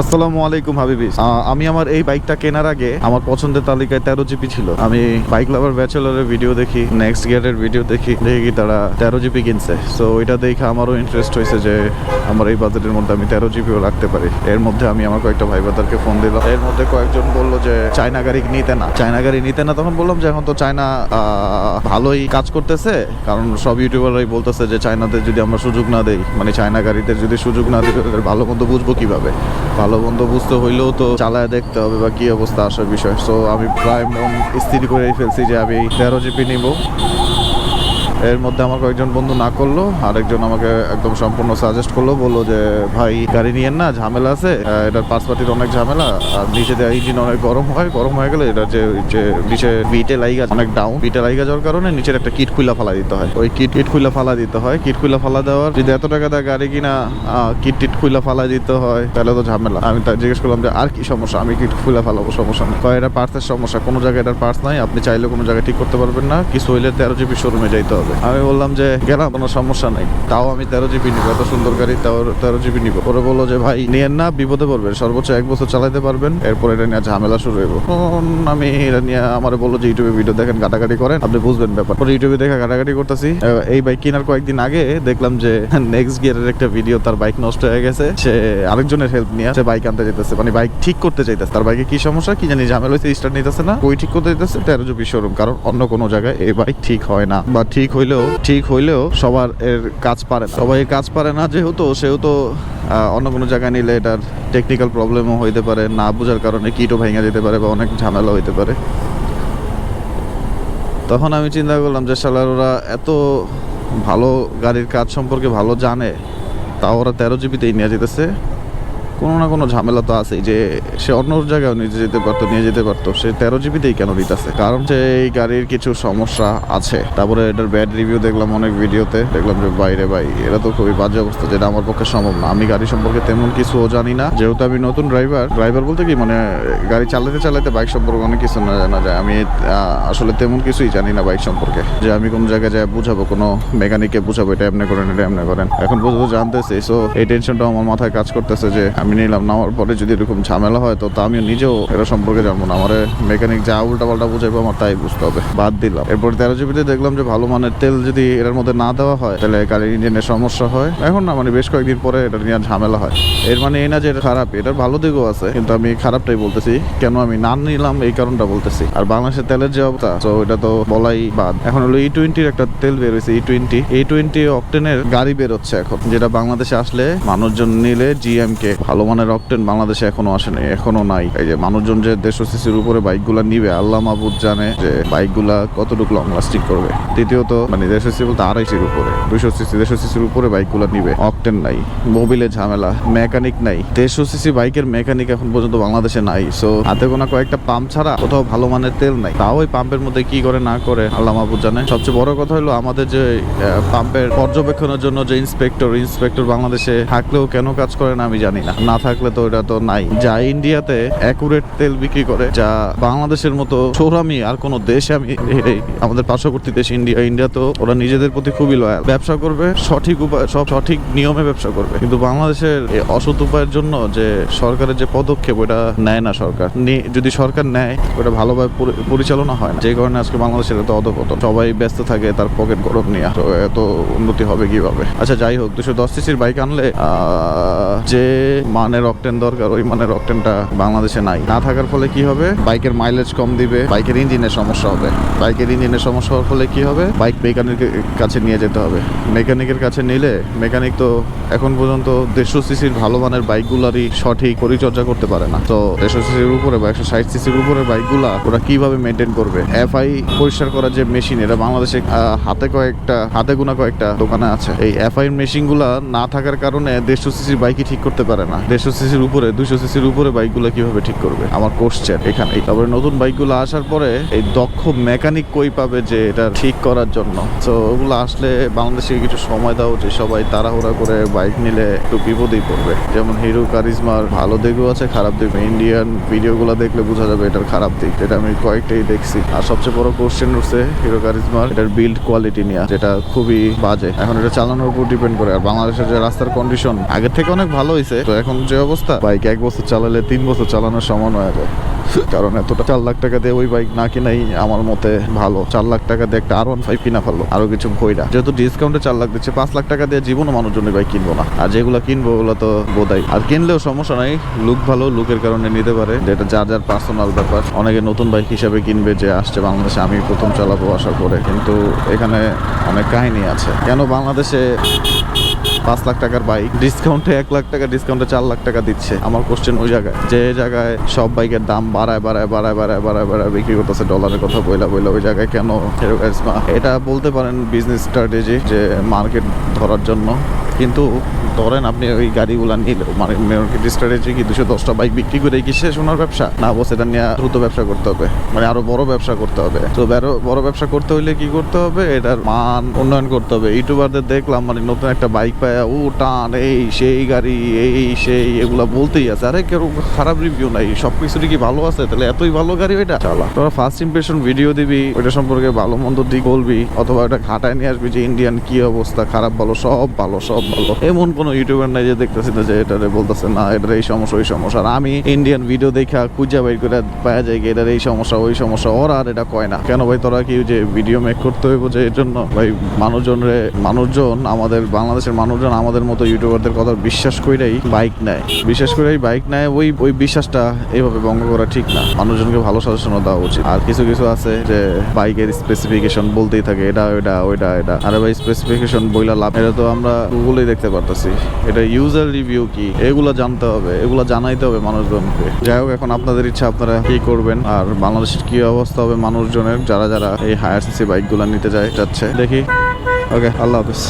আসসালামু আলাইকুম হাবিবি। আমি আমার এই বাইকটা কেনার আগে আমার পছন্দের তালিকায় 13 জিবি ছিল। আমি বাইক লাভার ব্যাচেলরের ভিডিও দেখি, নেক্সট গিয়ারের ভিডিও দেখি তারা 13 জিবি কিনছে। সো ওইটা দেখে আমারও ইন্টারেস্ট হয়েছে যে আমার এই বাজেটের মধ্যে আমি 13 জিবিও রাখতে পারি। এর মধ্যে আমি আমার কয়েকটা ভাই বাদারকে ফোন দিলাম। এর মধ্যে কয়েকজন বললো যে চায়না গাড়ি নিতে না। তখন বললাম যে এখন তো চায়না ভালোই কাজ করতেছে, কারণ সব ইউটিউবাররাই বলতেছে যে চায়নাতে যদি আমরা সুযোগ না দেই, মানে চায়না গাড়িতে যদি সুযোগ না দিই তাদের ভালো মন্দ বুঝবো কিভাবে। ভালো মন্দ বুঝতে হইলেও তো চালায় দেখতে হবে বা কি অবস্থা আসার বিষয়। সো আমি প্রায় মন স্থির করে ফেলছি যে আমি 13 জিবি নিব। এর মধ্যে আমার কয়েকজন বন্ধু না করলো, আরেকজন আমাকে একদম সম্পূর্ণ সাজেস্ট করলো, বললো যে ভাই গাড়ি নিয়েন না, ঝামেলা আছে, এটার পার্টসপার্টির অনেক ঝামেলা, আর নিচে দেওয়া ইঞ্জিন অনেক গরম হয়ে গেলে এটা যে নিচে বিটে লাইগা অনেক ডাউন, বিটে লাইগা যাওয়ার কারণে নিচের একটা কিট খুলা ফালা দিতে হয়। ওই কিট খুলা ফালা দিতে হয়। কিট খুলা ফালা দেওয়ার যদি এত টাকা দেয় গাড়ি কিনা কিট খুলা ফালা দিতে হয়, তাহলে তো ঝামেলা। আমি তাই জিজ্ঞেস করলাম যে আর কি সমস্যা, আমি কিট খুলা ফালাবো, সমস্যা নেই। এটা পার্টসের সমস্যা, কোনো জায়গায় এটার পার্টস নাই, আপনি চাইলে কোনো জায়গায় ঠিক করতে পারবেন না, কিছু হইলে 13 জিবি শোরুমে যাইতে হবে। আমি বললাম যে গেলাম, কোনো সমস্যা নাই, তাও আমি 13 জিবি নিবো, এত সুন্দর গাড়ি তাও 13 জিবি নিবো। ওরা বললো যে ভাই নিয়েন না, বিপদে পড়বেন, সর্বোচ্চ 1 বছর চালাতে পারবেন, এরপর এটা নিয়ে ঝামেলা শুরু হইব। আমি এটা নিয়ে আমার বললো যে ইউটিউবে ভিডিও দেখেন, ঘাটাঘাটি করেন, আপনি বুঝবেন ব্যাপার। পরে ইউটিউবে দেখে ঘাটাঘাটি করতেছি। এই বাইক কেনার কয়েকদিন আগে দেখলাম যে নেক্সট গিয়ারের একটা ভিডিও, তার বাইক নষ্ট হয়ে গেছে, সে আরেকজনের হেল্প নিয়ে সে বাইক আনতে যেতেছে, মানে বাইক ঠিক করতে চাইতেছে। তার বাইকে কি সমস্যা কি জানি, ঝামেলা হয়েছে, স্টার্ট নিতেছে না, ওই ঠিক করতে যেতেছে 13 জিবি শোরুম, কারণ অন্য কোনো জায়গায় এই বাইক ঠিক হয় না, বা ঠিক হইলেও সবার এর কাজ পারে না, সবাই কাজ পারে না, সেহেতু অন্য কোনো জায়গায় নিলে এটার টেকনিক্যাল প্রবলেমও হইতে পারে, না বোঝার কারণে কিটও ভেঙে যেতে পারে বা অনেক ঝামেলা হইতে পারে। তখন আমি চিন্তা করলাম যে শালার ওরা এত ভালো গাড়ির কাজ সম্পর্কে ভালো জানে, তাও ওরা 13 জিবিতেই নিয়ে যেতেছে। কোনো না কোনো ঝামেলা তো আছেই, যে সে অন্য জায়গায় নিয়ে যেতে পারতো, সে 13 জিবিতেই কেন দিতেছে? কারণ যে এই গাড়ির কিছু সমস্যা আছে। তারপরে এটার ব্যাড রিভিউ দেখলাম অনেক ভিডিওতে, দেখলাম যে বাইরে ভাই এরা তো খুবই বাজে অবস্থা, যেটা আমার পক্ষে সম্ভব না। আমি গাড়ি সম্পর্কে তেমন কিছুও জানি না, যেহেতু আমি নতুন ড্রাইভার বলতে কি, মানে গাড়ি চালাতে বাইক সম্পর্কে অনেক কিছু না জানা যায়। আমি আসলে তেমন কিছুই জানি না বাইক সম্পর্কে, যে আমি কোন জায়গায় যাই বুঝাবো, কোনো মেকানিককে বুঝাবো এটা এমনি করেন, এটা এমনি করেন, এখন পর্যন্ত জানতেছি। সো এই টেনশনটা আমার মাথায় কাজ করতেছে যে আমি নিলাম, নেওয়ার পরে যদি এরকম ঝামেলা হয় তো আমিও নিজেও এটা সম্পর্কে জানবো না, আমার মেকানিক যা উল্টা পাল্টা বুঝাইবো আমার তাই বুঝতে হবে, বাদ দিলাম। এরপর 13 জিবিতে দেখলাম যে ভালো মানের তেল যদি এটার মধ্যে না দেওয়া হয় তাহলে গাড়ির ইঞ্জিনের সমস্যা হয়। এখন না, মানে বেশ কয়েকদিন পরে এটা নিয়ে ঝামেলা হয়। এর মানে এই না যে এটা খারাপ, এটার ভালো দিকও আছে, কিন্তু আমি খারাপটাই বলতেছি। কেন আমি না নিলাম এই কারণটা বলতেছি। আর বাংলাদেশের তেলের যে অবস্থা, তো এটা তো বলাই বাদ। এখন হলো E20 একটা তেল বের হয়েছে, E20 অকটেনের গাড়ি বের হচ্ছে এখন, যেটা বাংলাদেশে আসলে মানুষজন নিলে GM কে ভালো মানের অকটেন বাংলাদেশে এখনো আসেনি, এখনো নাই। এই যে মানুষজন যে 150 সিসির উপরে বাইকগুলা নিবে, আল্লাহ মাহবুদ জানে যে বাইকগুলা কতটুকু লং লাস্টিং করবে। দ্বিতীয়ত মানে 150 সিসি বলতে 250 উপরে, 200 সিসির উপরে বাইকগুলা নিবে, অকটেন নাই, মোবিলে ঝামেলা, মেকানিক নাই। 150 সিসি বাইকের মেকানিক এখন পর্যন্ত বাংলাদেশে নাই। সো হাতে গোনা কয়েকটা পাম্প ছাড়া কোথাও ভালো মানের তেল নাই, তাও ওই পাম্পের মধ্যে কি করে না করে আল্লাহ মাহবুদ জানে। সবচেয়ে বড় কথা হলো আমাদের যে পাম্পের পর্যবেক্ষণের জন্য যে ইন্সপেক্টর বাংলাদেশে থাকলেও কেন কাজ করে না আমি জানি না থাকলে তো এটা তো নাই। যা ইন্ডিয়াতে অ্যাকুরেট তেল বিক্রি করে, যা বাংলাদেশের মতো চোরামি আর কোনো দেশে আমি, আমাদের পার্শ্ববর্তী দেশ ইন্ডিয়া তো ওরা নিজেদের প্রতি খুবই লয়াল, ব্যবসা করবে সঠিক উপায়, সঠিক নিয়মে ব্যবসা করবে। কিন্তু বাংলাদেশের অসৎ উপায়ের জন্য যে সরকারের যে পদক্ষেপ ওটা নেয় না সরকার, যদি সরকার নেয় ওটা ভালোভাবে পরিচালনা হয় না, যে কারণে আজকে বাংলাদেশের এত অধপতন। সবাই ব্যস্ত থাকে তার পকেট গরম নিয়ে, তো এত উন্নতি হবে কিভাবে? আচ্ছা যাই হোক, 210 সিসির বাইক আনলে যে মানের অকটেন দরকার ওই মানের অকটেনটা বাংলাদেশে নাই। না থাকার ফলে কি হবে? বাইকের মাইলেজ কম দিবে, বাইকের ইঞ্জিনের সমস্যা হবে। বাইকের ইঞ্জিনের সমস্যা হওয়ার ফলে কি হবে? বাইক মেকানিকের কাছে নিয়ে যেতে হবে। মেকানিকের কাছে নিলে মেকানিক তো এখন পর্যন্ত 150 সিসির ভালো মানের বাইকগুলারই সঠিক পরিচর্যা করতে পারে না। তো 150 সিসির উপরে বা 160 সিসির উপরে বাইকগুলা ওরা কিভাবে মেনটেন করবে? FI পরিষ্কার করার যে মেশিন, এটা বাংলাদেশে হাতে গোনা কয়েকটা দোকানে আছে। এই FI মেশিনগুলা না থাকার কারণে 150 সিসির বাইকই ঠিক করতে পারে না। 150 সিসির উপরে 200 সিসির উপরে বাইকগুলো কিভাবে ঠিক করবে? আমার কোশ্চেন এখানেই। তারপরে নতুন বাইকগুলো আসার পরে এই দক্ষ মেকানিক কই পাবে যে এটা ঠিক করার জন্য? তো ওগুলো আসলে বাংলাদেশে কিছু সময় দাও, যে সবাই তাড়াহুড়া করে বাইক নিলে একটু বিপদেই পড়বে। যেমন হিরো কারিজমার ভালো দিকও আছে, খারাপ দিক। ইন্ডিয়ান ভিডিওগুলো দেখলে বোঝা যাবে এটার খারাপ দিক, যেটা আমি কয়েকটাই দেখছি। আর সবচেয়ে বড় কোশ্চেন উঠছে হিরো কারিজমার এটার বিল্ড কোয়ালিটি নিয়ে, যেটা খুবই বাজে। এখন এটা চালানোর উপর ডিপেন্ড করে। আর বাংলাদেশের যে রাস্তার কন্ডিশন আগের থেকে অনেক ভালো হয়েছে, তো এখন এখন যে অবস্থা, বাইক 1 বছর চালালে 3 বছর চালানোর সমান হয়ে যায়। কারণ এতটা 4 লাখ টাকা দিয়ে ওই বাইক না কিনাই আমার মতে ভালো। 4 লাখ টাকা দিয়ে একটা R15 কিনা ফেললো, আরো কিছু ভইরা, যেহেতু ডিসকাউন্টে 4 লাখ দিচ্ছে। 5 লাখ টাকা দিয়ে জীবনও মানুষজন বাইক কিনবো না, আর যেগুলো কিনবো ওগুলো তো বোধাই। আর কিনলেও সমস্যা নাই, লুক ভালো, লুকের কারণে নিতে পারে, যেটা যার যার পার্সোনাল ব্যাপার। অনেকে নতুন বাইক হিসাবে কিনবে, যে আসছে বাংলাদেশে, আমি প্রথম চালাবো আশা করে। কিন্তু এখানে অনেক কাহিনী আছে, কেন বাংলাদেশে 5 লাখ টাকার বাইক ডিসকাউন্টে 1 লাখ টাকা, ডিসকাউন্টে 4 লাখ টাকা দিচ্ছে। আমার কোশ্চেন ওই জায়গায়, যে জায়গায় সব বাইকের দাম বাড়ায় বিক্রি করতেছে ডলারের কথা বইলা, ওই জায়গায় কেন? এটা বলতে পারেন বিজনেস স্ট্র্যাটেজি, যে মার্কেট ধরার জন্য। কিন্তু ধরেন আপনি ওই গাড়িগুলো নিলেও মার্কেট স্ট্র্যাটেজি কি 210টা বাইক বিক্রি করে কি শেষ ওনার ব্যবসা? না, বস, এটা নিয়ে দ্রুত ব্যবসা করতে হবে, মানে আরো বড় ব্যবসা করতে হবে। তো বড় ব্যবসা করতে হইলে কি করতে হবে? এটার মান উন্নয়ন করতে হবে। ইউটিউবারদের দেখলাম মানে নতুন একটা বাইক পায়, ও টান, এই সেই গাড়ি, এই সেই, এগুলা বলতেই আছে। আরে কেউ খারাপ রিভিউ নাই, সবকিছুরই কি ভালো আছে? তাহলে এতই ভালো গাড়ি ওইটা চালা। তোরা ফার্স্ট ইমপ্রেশন ভিডিও দিবি, ওইটা সম্পর্কে ভালো মন্দ দিক বলবি, অথবা ওটা ঘাটায় নিয়ে আসবি যে ইন্ডিয়ান কি অবস্থা, খারাপ ভালো, সব ভালো। এমন কোনো ইউটিউবার নাই যে দেখতেছি না যে এটারে বলতেছে না এটার এই সমস্যা ওই সমস্যা। আর আমি ইন্ডিয়ান ভিডিও দেখা খুঁজা বাইর করে পাওয়া যায় এটার এই সমস্যা ওই সমস্যা, ওরা আর এটা কয় না কেন? ভাই তোরা কি যে ভিডিও মেক করতে হইব যে এর জন্য? ভাই মানুষজন আমাদের বাংলাদেশের মানুষজন আমাদের মতো ইউটিউবারদের কথা বিশ্বাস করেই বাইক নেয়, ওই বিশ্বাসটা এইভাবে ভঙ্গ করা ঠিক না। মানুষজনকে ভালো সাজেশনও দেওয়া উচিত। আর কিছু আছে যে বাইকের স্পেসিফিকেশন বলতেই থাকে, এটা ওইটা। আরে ভাই, স্পেসিফিকেশন বইলা লাভ, এটা তো আমরা গুগলেই দেখতে পারতেছি। এটা ইউজার রিভিউ কি, এগুলা জানতে হবে, এগুলা জানাইতে হবে মানুষজনকে। যাই হোক, এখন আপনাদের ইচ্ছা, আপনারা কি করবেন। আর বাংলাদেশের কি অবস্থা হবে মানুষজনের, যারা এই হায়ার সিসি বাইকগুলা নিতে যাচ্ছে। দেখি। ওকে, আল্লাহ হাফিজ।